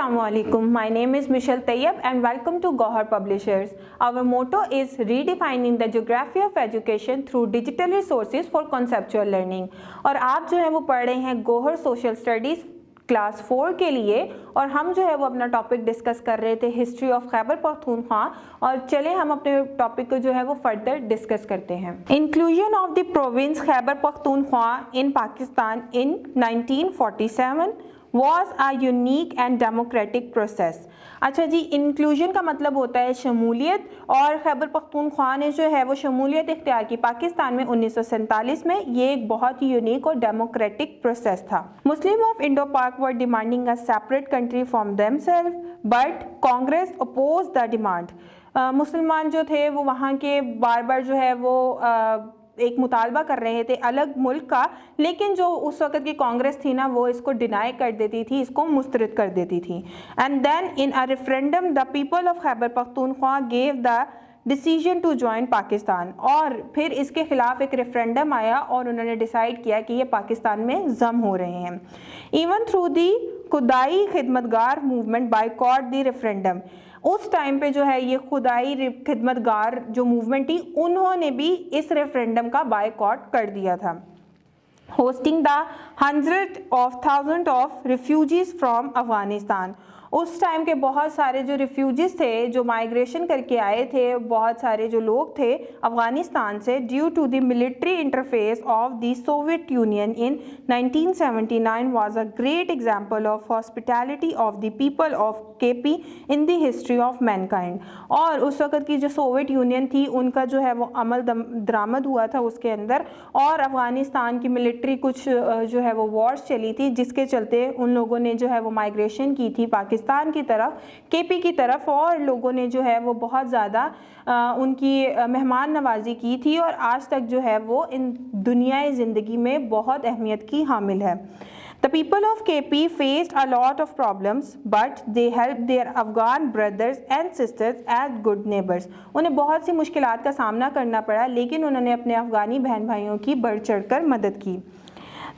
Assalamualaikum. My name is Michelle Tayyab and welcome to Gohar Publishers. Our motto is redefining the geography of education through digital resources for conceptual learning. और आप जो है वो पढ़ रहे हैं Gohar social studies class 4 के लिए, और हम जो है वो अपना टॉपिक डिस्कस कर रहे थे हिस्ट्री ऑफ खैबर पख्तूनख्वा। और चले हम अपने टॉपिक को जो है वो फर्दर डिस्कस करते हैं। Inclusion of the province Khyber Pakhtunkhwa in Pakistan in 1947 was a unique and democratic process। अच्छा जी, इंक्लूजन का मतलब होता है शमूलियत, और खैबर पख्तूनख्वा ने जो है वो शमूलियत इख्तियार की पाकिस्तान में 1947 में। ये एक बहुत ही यूनिक और डेमोक्रेटिक प्रोसेस था। Muslim of Indo Pak were demanding a separate country from themselves but Congress oppose the demand. मुसलमान जो थे वो वहाँ के बार बार जो है वो एक मुतालबा कर रहे थे अलग मुल्क का, लेकिन जो उस वक्त की कांग्रेस थी ना वो इसको डिनाई कर देती थी, इसको मुस्तरद कर देती थी। And then in a referendum the people of Khyber Pakhtunkhwa gave the decision to join Pakistan. और फिर इसके खिलाफ एक रेफरेंडम आया और उन्होंने डिसाइड किया कि ये पाकिस्तान में जम हो रहे हैं। इवन थ्रू दी खुदाई खिदमतगार मूवमेंट बायकॉट द रेफरेंडम। उस टाइम पे जो है ये खुदाई खिदमतगार जो मूवमेंट थी उन्होंने भी इस रेफरेंडम का बायकॉट कर दिया था। Hosting the 100,000 of refugees from Afghanistan. उस टाइम के बहुत सारे जो रिफ्यूजीज थे, जो माइग्रेशन करके आए थे, बहुत सारे जो लोग थे अफगानिस्तान से, due to the military interface of the Soviet Union in 1979 was a great example of hospitality of the people of KP in the history of mankind. और उस वक्त की जो सोवियत यूनियन थी उनका जो है वो अमल दरामद हुआ था उसके अंदर, और अफगानिस्तान की मिलिट्री कुछ जो है वो वॉर्स चली थी जिसके चलते उन लोगों ने जो है वो माइग्रेशन की थी पाकिस्तान की तरफ, केपी की तरफ, और लोगों ने जो है वो बहुत ज़्यादा उनकी मेहमान नवाजी की थी, और आज तक जो है वो इन दुनियाई ज़िंदगी में बहुत अहमियत की हामिल है। The people of KP faced a lot of problems, but they helped their Afghan brothers and sisters as good neighbors। उन्हें बहुत सी मुश्किलात का सामना करना पड़ा, लेकिन उन्होंने अपने अफ़गानी बहन भाइयों की बढ़ चढ़कर मदद की।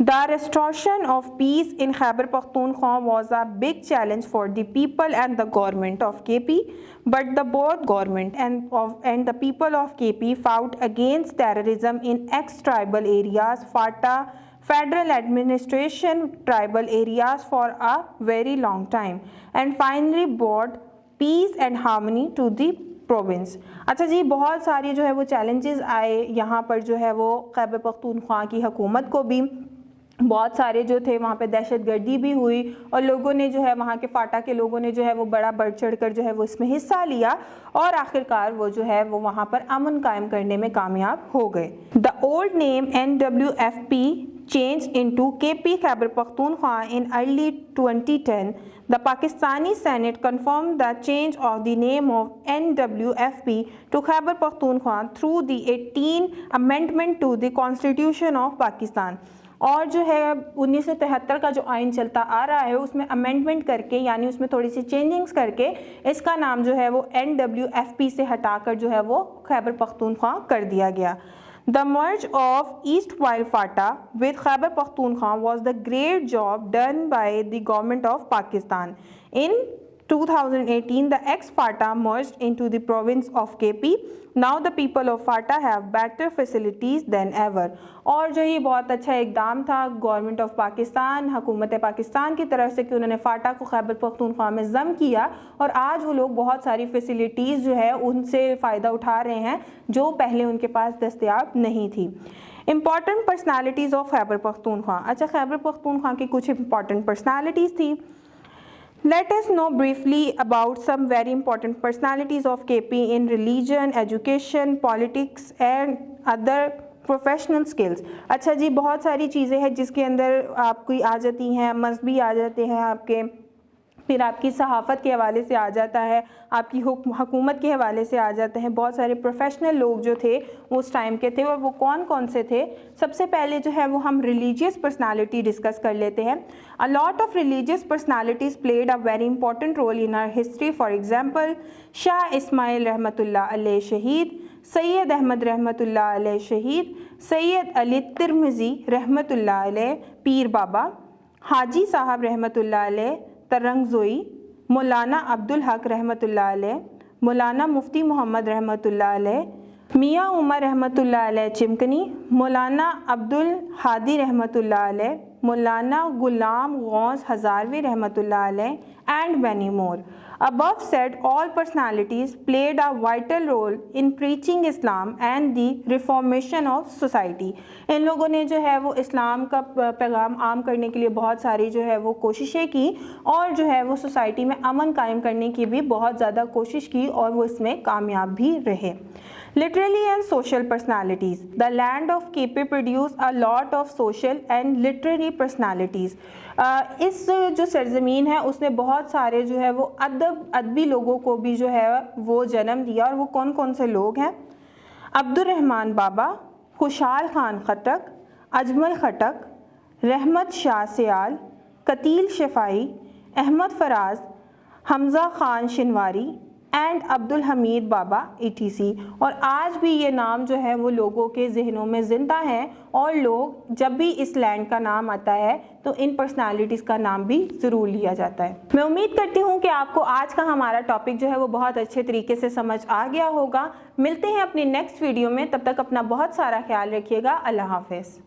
The restoration of peace in Khyber Pakhtunkhwa was a big challenge for the people and the government of KP, but the both government and the people of KP fought against terrorism in ex-tribal areas, FATA, Federal Administration tribal areas for a very long time, and finally brought peace and harmony to the province. अच्छा जी, बहुत सारी जो है वो challenges आए यहाँ पर, जो है वो खैबर पख्तूनख्वा की हुकूमत को भी बहुत सारे जो थे वहाँ पे दहशतगर्दी भी हुई, और लोगों ने जो है वहाँ के फाटा के लोगों ने जो है वो बड़ा बढ़ चढ़ कर जो है वो इसमें हिस्सा लिया, और आखिरकार वो जो है वो वहाँ पर अमन कायम करने में कामयाब हो गए। The old name NWFP changed into KP Khyber Pakhtunkhwa in early 2010. The Pakistani Senate confirmed the change of the name of NWFP to Khyber Pakhtunkhwa through the 18th Amendment to the Constitution of Pakistan। और जो है 1973 का जो आइन चलता आ रहा है उसमें अमेंडमेंट करके, यानी उसमें थोड़ी सी चेंजिंग्स करके इसका नाम जो है वो NWFP से हटाकर जो है वो खैबर पख्तूनख्वा कर दिया गया। The merge of East-Wile FATA with Khyber Pakhtunkhwa was the great job done by the government of Pakistan. In 2018, the ex-FATA merged into the province of KP. Now the people of FATA have better facilities than ever। और जो ये बहुत अच्छा इकदाम था government of Pakistan, हुकूमत पाकिस्तान की तरफ से, कि उन्होंने फ़ाटा को खैबर पख्तूनख्वा में ज़म किया, और आज वो लोग बहुत सारी फैसिलिटीज़ जो है उनसे फ़ायदा उठा रहे हैं जो पहले उनके पास दस्तयाब नहीं थी। Important personalities of Khyber Pakhtunkhwa. अच्छा, खैबर पख्तूनख्वा की कुछ इंपॉर्टेंट पर्सनैलिटीज़ थी। Let us know briefly about some very important personalities of KP in religion, education, politics and other professional skills. अच्छा जी, बहुत सारी चीज़ें हैं जिसके अंदर आपकी आ जाती हैं, मजहबी आ जाते हैं आपके, फिर आपकी सहाफ़त के हवाले से आ जाता है, आपकी हुकूमत के हवाले से आ जाते हैं। बहुत सारे प्रोफेशनल लोग जो थे उस टाइम के थे, और वो कौन कौन से थे? सबसे पहले जो है वो हम रिलीजियस पर्सनालिटी डिस्कस कर लेते हैं। A lot of religious personalities played a very important role in our history. For example, Shah Ismail रहमतुल्लाह अलैह शहीद, सैयद अहमद रहमतुल्लाह अलैह शहीद, सैयद अली तिरमिज़ी रहमतुल्लाह अलैह पीर बाबा, हाजी साहब रहमतुल्लाह अलैह तरंगज़ोई, मौलाना अब्दुल हक रहमतुल्लाह अलैह, मौलाना मुफ्ती मोहम्मद रहमतुल्लाह अलैह, मियाँ उमर रहमतुल्लाह अलैह चिमकनी, मौलाना अब्दुल हादी रहमतुल्लाह अलैह, मौलाना गुलाम गौस हज़ारवी रहमतुल्लाह अलैह, and many more. Above said, all personalities played a vital role in preaching Islam and the reformation of society. इन लोगों ने जो है वो इस्लाम का पैगाम आम करने के लिए बहुत सारी जो है वो कोशिशें की और जो है वो सोसाइटी में अमन कायम करने की भी बहुत ज़्यादा कोशिश की और वो इसमें कामयाब भी रहे. Literary and social personalities. The land of KP produced a lot of social and literary personalities. इस जो सरजमीन है उसने बहुत सारे जो है वो अदबी लोगों को भी जो है वो जन्म दिया. और वो कौन कौन से लोग हैं? Abdurrahman Baba, Khushal Khan Khattak, Ajmal Khattak, Rahmat Shah Sayal, Qateel Shifai, Ahmad Faraz, Hamza Khan Shinwari and Abdul Hamid Baba ETC. और आज भी ये नाम जो है वो लोगों के जहनों में ज़िंदा हैं और लोग जब भी इस लैंड का नाम आता है तो इन पर्सनालिटीज़ का नाम भी ज़रूर लिया जाता है. मैं उम्मीद करती हूँ कि आपको आज का हमारा टॉपिक जो है वो बहुत अच्छे तरीके से समझ आ गया होगा. मिलते हैं अपनी नेक्स्ट वीडियो में, तब तक अपना बहुत सारा ख्याल रखिएगा. अल्लाह हाफ़िज़.